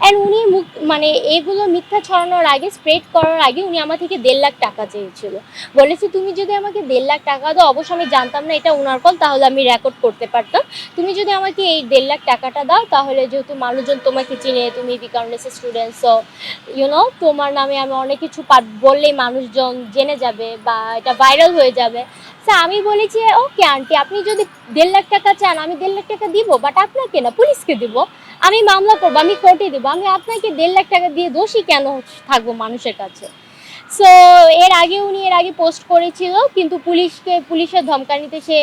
And উনি মানে এগুলো মিথ্যা ছড়ানোর আগে, স্প্রেড করার আগে উনি আমার থেকে 1.5 লাখ টাকা চেয়েছিল। বলেছে তুমি যদি আমাকে 1.5 লাখ টাকা দাও, অবশ্য আমি জানতাম না এটা ওনার কল, তাহলে আমি রেকর্ড করতে পারতাম। তুমি যদি আমাকে এই 1.5 লাখ টাকাটা দাও, তাহলে যেহেতু মানুষজন তোমাকে চিনে, তুমি বিকারণেসের স্টুডেন্ট, সো তোমার নামে আমি অনেক কিছু বললেই মানুষজন জেনে যাবে বা এটা ভাইরাল হয়ে যাবে। আমি বলেছি ওকে আন্টি, আপনি যদি 1.5 লাখ টাকা চান আমি 1.5 লাখ টাকা দিব, বাট আপনাকে না, পুলিশকে দিব। আমি মামলা করবো, আমি কোর্টে দেবো, আমি আপনাকে 1.5 লাখ টাকা দিয়ে দোষী কেন থাকবো মানুষের কাছে। সো এর আগে পোস্ট করেছিল, কিন্তু পুলিশের ধমকানিতে সে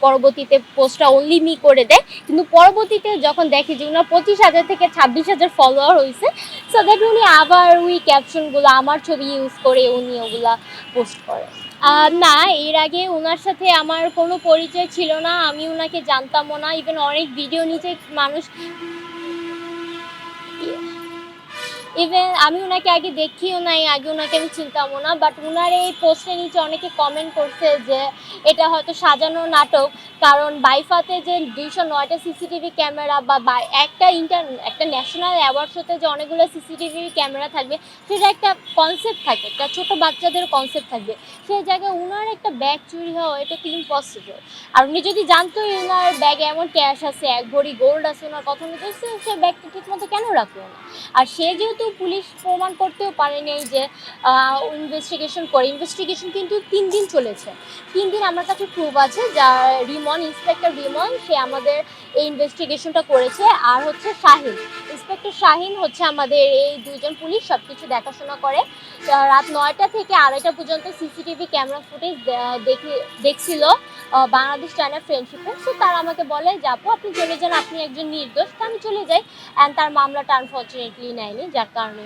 পরবর্তীতে পোস্টটা অনলি মি করে দেয়। কিন্তু পরবর্তীতে যখন দেখে যে উনার 25,000 থেকে 26,000 ফলোয়ার হয়েছে, সো দ্যাট উনি আবার ওই ক্যাপশনগুলো আমার ছবি ইউজ করে উনি ওগুলা পোস্ট করে। না, এর আগে ওনার সাথে আমার কোনো পরিচয় ছিল না, আমি ওনাকে জানতামও না। ইভেন অনেক ভিডিও নিচে মানুষ, ইভেন আমি ওনাকে আগে দেখিও নাই, আগে ওনাকে আমি চিনতামও না। বাট ওনার এই পোস্টের নিচে অনেকে কমেন্ট করছে যে এটা হয়তো সাজানো নাটক, কারণ বাইফাতে যে 209টা সিসিটিভি ক্যামেরা বা একটা ন্যাশনাল অ্যাওয়ার্ড শোতে যে অনেকগুলো সিসিটিভি ক্যামেরা থাকবে, সেটা একটা কনসেপ্ট থাকে, একটা ছোট বাচ্চাদের কনসেপ্ট থাকবে। সেই জায়গায় ওনার একটা ব্যাগ চুরি হওয়া, এটা তো ইম্পসিবল। আর উনি যদি জানতো ওনার ব্যাগে এমন ক্যাশ আছে, 1 ভরি গোল্ড আছে, ওনার কথা মতো, সে ব্যাগটা ঠিক মতো কেন রাখলো না? আর সে যেহেতু পুলিশ প্রমাণ করতেও পারেনি যে ইনভেস্টিগেশন কিন্তু 3 দিন চলেছে। 3 দিন আমার কাছে প্রুফ আছে, যা ইন্সপেক্টর রিমন, সে আমাদের এই ইনভেস্টিগেশনটা করেছে। আর হচ্ছে ইন্সপেক্টর শাহিন হচ্ছে আমাদের এই 2জন পুলিশ সব কিছু দেখাশোনা করে। রাত 9টা থেকে 2:30 পর্যন্ত সিসিটিভি ক্যামেরা ফুটেজ দেখছিল বাংলাদেশ চায়না ফ্রেন্ডশিপে। সো তারা আমাকে বলে যে আপু আপনি চলে যান, আপনি একজন নির্দোষ। তো আমি চলে যাই, অ্যান্ড তার মামলাটা আনফর্চুনেটলি নেয়নি, যার কারণে